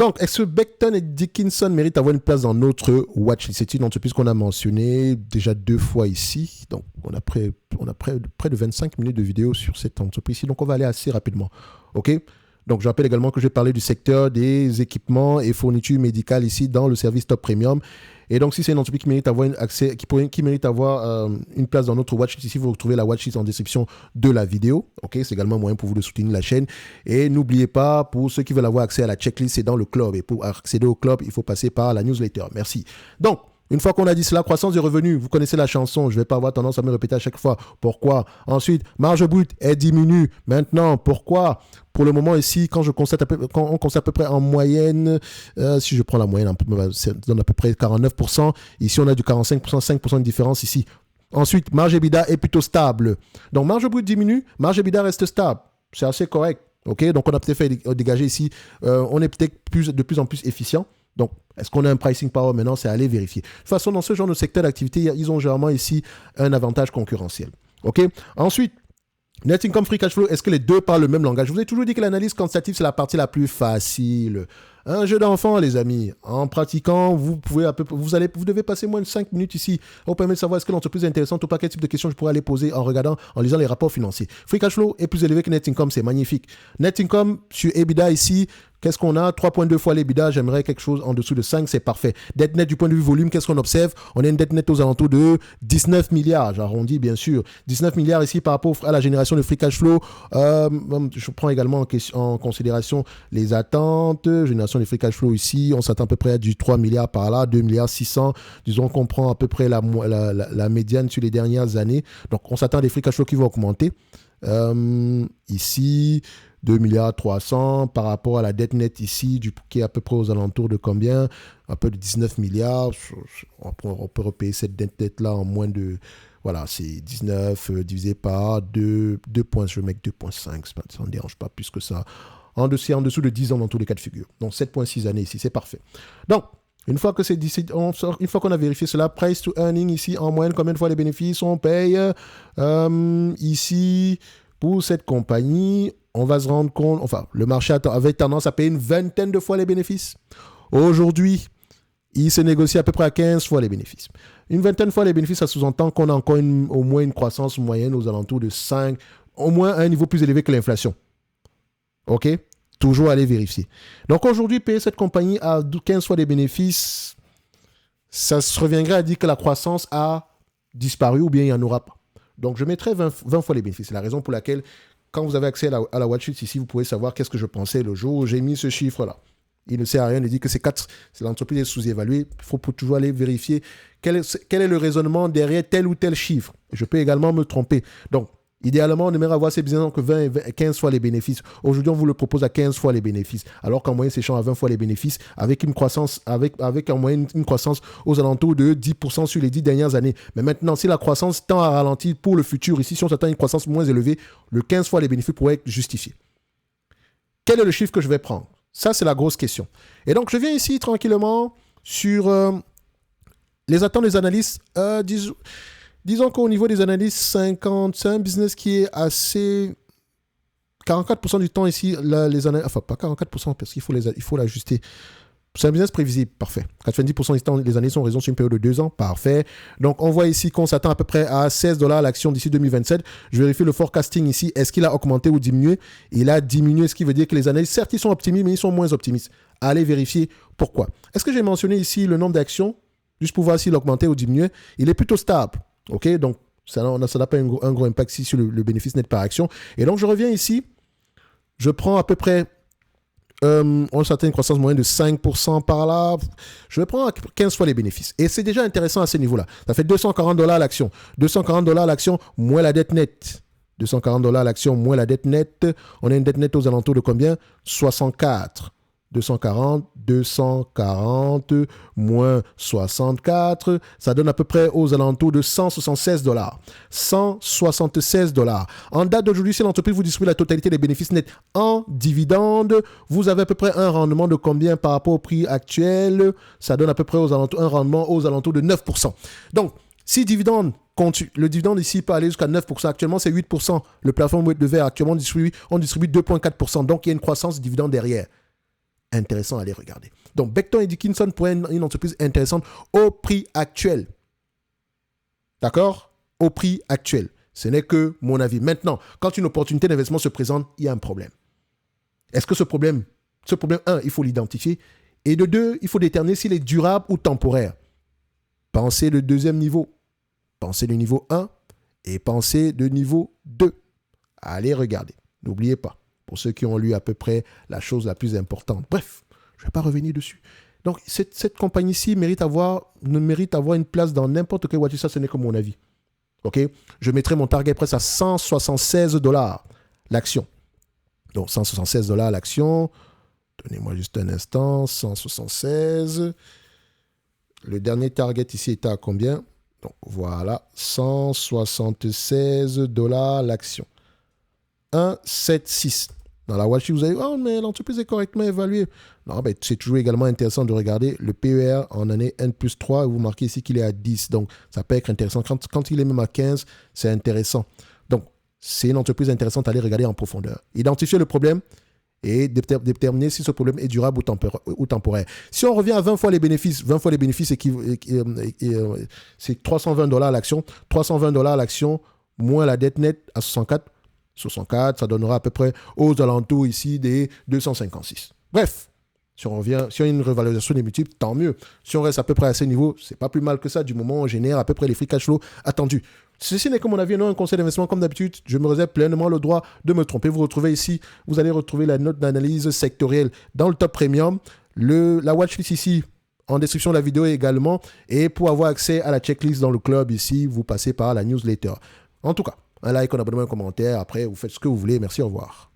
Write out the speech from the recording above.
Donc, est-ce que Becton et Dickinson méritent d'avoir une place dans notre watchlist? C'est une entreprise qu'on a mentionnée déjà 2 fois ici. Donc, on a près de 25 minutes de vidéo sur cette entreprise-ci. Donc, on va aller assez rapidement. OK? Donc, je rappelle également que je vais parler du secteur des équipements et fournitures médicales ici dans le service Top Premium. Et donc, si c'est une entreprise qui mérite d'avoir qui mérite d'avoir une place dans notre watchlist, ici, vous retrouvez la watchlist en description de la vidéo. Ok, c'est également un moyen pour vous de soutenir la chaîne. Et n'oubliez pas, pour ceux qui veulent avoir accès à la checklist, c'est dans le club. Et pour accéder au club, il faut passer par la newsletter. Merci. Donc, une fois qu'on a dit cela, croissance des revenus, vous connaissez la chanson, je ne vais pas avoir tendance à me répéter à chaque fois. Pourquoi? Ensuite, marge brute, elle diminue. Maintenant, pourquoi? Pour le moment ici, quand on constate à peu près en moyenne, si je prends la moyenne, ça donne à peu près 49%. Ici, on a du 45%, 5% de différence ici. Ensuite, marge EBITDA est plutôt stable. Donc, marge brute diminue, marge EBITDA reste stable. C'est assez correct. Ok, donc, on a peut-être fait dégager ici. On est peut-être de plus en plus efficient. Donc, est-ce qu'on a un pricing power maintenant? C'est à aller vérifier. De toute façon, dans ce genre de secteur d'activité, ils ont généralement ici un avantage concurrentiel. OK? Ensuite, net income, free cash flow, est-ce que les deux parlent le même langage? Je vous ai toujours dit que l'analyse quantitative, c'est la partie la plus facile. Un jeu d'enfant, les amis. En pratiquant, vous devez passer moins de 5 minutes ici. Ça vous permet de savoir est-ce que l'entreprise est intéressante ou pas, quel type de questions je pourrais aller poser en lisant les rapports financiers. Free cash flow est plus élevé que net income, c'est magnifique. Net income sur EBITDA ici, qu'est-ce qu'on a? 3,2 fois l'EBITDA, j'aimerais quelque chose en dessous de 5, c'est parfait. Dette nette du point de vue volume, qu'est-ce qu'on observe? On a une dette nette aux alentours de 19 milliards, j'arrondis bien sûr. 19 milliards ici par rapport à la génération de free cash flow. Je prends également en considération les attentes, génération de free cash flow ici, on s'attend à peu près à du 3 milliards par là, 2 milliards 600. Disons qu'on prend à peu près la médiane sur les dernières années. Donc on s'attend à des free cash flow qui vont augmenter. Ici, 2 milliards 300 par rapport à la dette nette ici, qui est à peu près aux alentours de combien? Un peu de 19 milliards. On peut repayer cette dette nette-là en moins de... Voilà, c'est 19 divisé par 2 points. Je vais mettre 2,5. Ça ne dérange pas plus que ça. En dessous de 10 ans dans tous les cas de figure. Donc 7,6 années ici, c'est parfait. Donc, une fois qu'on a vérifié cela, price to earning ici, en moyenne, combien de fois les bénéfices on paye? Ici, pour cette compagnie, on va se rendre compte, enfin, le marché avait tendance à payer une vingtaine de fois les bénéfices. Aujourd'hui, il se négocie à peu près à 15 fois les bénéfices. Une vingtaine de fois les bénéfices, ça sous-entend qu'on a encore au moins une croissance moyenne aux alentours de 5, au moins à un niveau plus élevé que l'inflation. OK? Toujours aller vérifier. Donc aujourd'hui, payer cette compagnie à 15 fois les bénéfices, ça se reviendrait à dire que la croissance a disparu ou bien il n'y en aura pas. Donc je mettrai 20 fois les bénéfices. C'est la raison pour laquelle, quand vous avez accès à la watchlist ici, vous pouvez savoir qu'est-ce que je pensais le jour où j'ai mis ce chiffre-là. Il ne sert à rien de dire que c'est l'entreprise est sous-évaluée. Il faut toujours aller vérifier quel est le raisonnement derrière tel ou tel chiffre. Je peux également me tromper. Donc, idéalement, on aimerait avoir ces business que 20 et 15 fois les bénéfices. Aujourd'hui, on vous le propose à 15 fois les bénéfices. Alors qu'en moyenne, c'est à 20 fois les bénéfices avec une croissance, avec en moyenne une croissance aux alentours de 10% sur les 10 dernières années. Mais maintenant, si la croissance tend à ralentir pour le futur, ici, si on s'attend à une croissance moins élevée, le 15 fois les bénéfices pourrait être justifié. Quel est le chiffre que je vais prendre? Ça, c'est la grosse question. Et donc, je viens ici tranquillement sur les attentes des analystes. Disons qu'au niveau des analystes, c'est un business qui est assez... 44% du temps ici, les analystes... Enfin, pas 44% parce qu'il faut l'ajuster. C'est un business prévisible, parfait. 90% du temps, les analystes ont raison sur une période de 2 ans, parfait. Donc, on voit ici qu'on s'attend à peu près à $16 l'action d'ici 2027. Je vérifie le forecasting ici. Est-ce qu'il a augmenté ou diminué? Il a diminué, ce qui veut dire que les analystes, certes, ils sont optimistes, mais ils sont moins optimistes. Allez vérifier pourquoi. Est-ce que j'ai mentionné ici le nombre d'actions? Juste pour voir s'il a augmenté ou diminué. Il est plutôt stable. OK? Donc, ça n'a pas un gros impact ici sur le bénéfice net par action. Et donc, je reviens ici. Je prends à peu près... on s'attend à une croissance moyenne de 5% par là. Je vais prendre 15 fois les bénéfices. Et c'est déjà intéressant à ce niveau-là. Ça fait $240 l'action. $240 l'action, moins la dette nette. $240 l'action, moins la dette nette. On a une dette nette aux alentours de combien? 64. 240 moins 64, ça donne à peu près aux alentours de $176. $176. En date d'aujourd'hui, si l'entreprise vous distribue la totalité des bénéfices nets en dividendes, vous avez à peu près un rendement de combien par rapport au prix actuel? Ça donne à peu près un rendement aux alentours de 9%. Donc, si le dividende ici peut aller jusqu'à 9%. Actuellement, c'est 8%. Le plafond de verre, actuellement, on distribue 2,4%. Donc, il y a une croissance du dividende derrière. intéressant à aller regarder. Donc, Becton et Dickinson pourrait être une entreprise intéressante au prix actuel. D'accord? Au prix actuel. Ce n'est que mon avis. Maintenant, quand une opportunité d'investissement se présente, il y a un problème. Est-ce que ce problème, un, il faut l'identifier. Et de deux, il faut déterminer s'il est durable ou temporaire. Pensez le deuxième niveau. Pensez le niveau 1 et pensez le niveau 2. Allez regarder. N'oubliez pas. Pour ceux qui ont lu à peu près la chose la plus importante. Bref, je ne vais pas revenir dessus. Donc, cette compagnie-ci mérite d'avoir une place dans n'importe quel watchlist. Ça, ce n'est que mon avis. OK? Je mettrai mon target price à $176 l'action. Donc, $176 l'action. Donnez-moi juste un instant. 176. Le dernier target ici était à combien? Donc, voilà. $176 l'action. 1,76. Dans la watchlist, vous allez dire, oh, mais l'entreprise est correctement évaluée. Non, ben, c'est toujours également intéressant de regarder le PER en année N+3. Vous marquez ici qu'il est à 10. Donc, ça peut être intéressant. Quand il est même à 15, c'est intéressant. Donc, c'est une entreprise intéressante à aller regarder en profondeur. Identifier le problème et déterminer si ce problème est durable ou temporaire. Si on revient à 20 fois les bénéfices, c'est $320 l'action. $320 l'action moins la dette nette à 64, ça donnera à peu près aux alentours ici des 256. Bref, si on a une revalorisation des multiples, tant mieux. Si on reste à peu près à ce niveau, c'est pas plus mal que ça du moment où on génère à peu près les free cash flow attendus. Ceci n'est que mon avis, non un conseil d'investissement comme d'habitude. Je me réserve pleinement le droit de me tromper. Vous allez retrouver la note d'analyse sectorielle dans le top premium. La watchlist ici, en description de la vidéo également. Et pour avoir accès à la checklist dans le club ici, vous passez par la newsletter. En tout cas, un like, un abonnement, un commentaire. Après, vous faites ce que vous voulez. Merci, au revoir.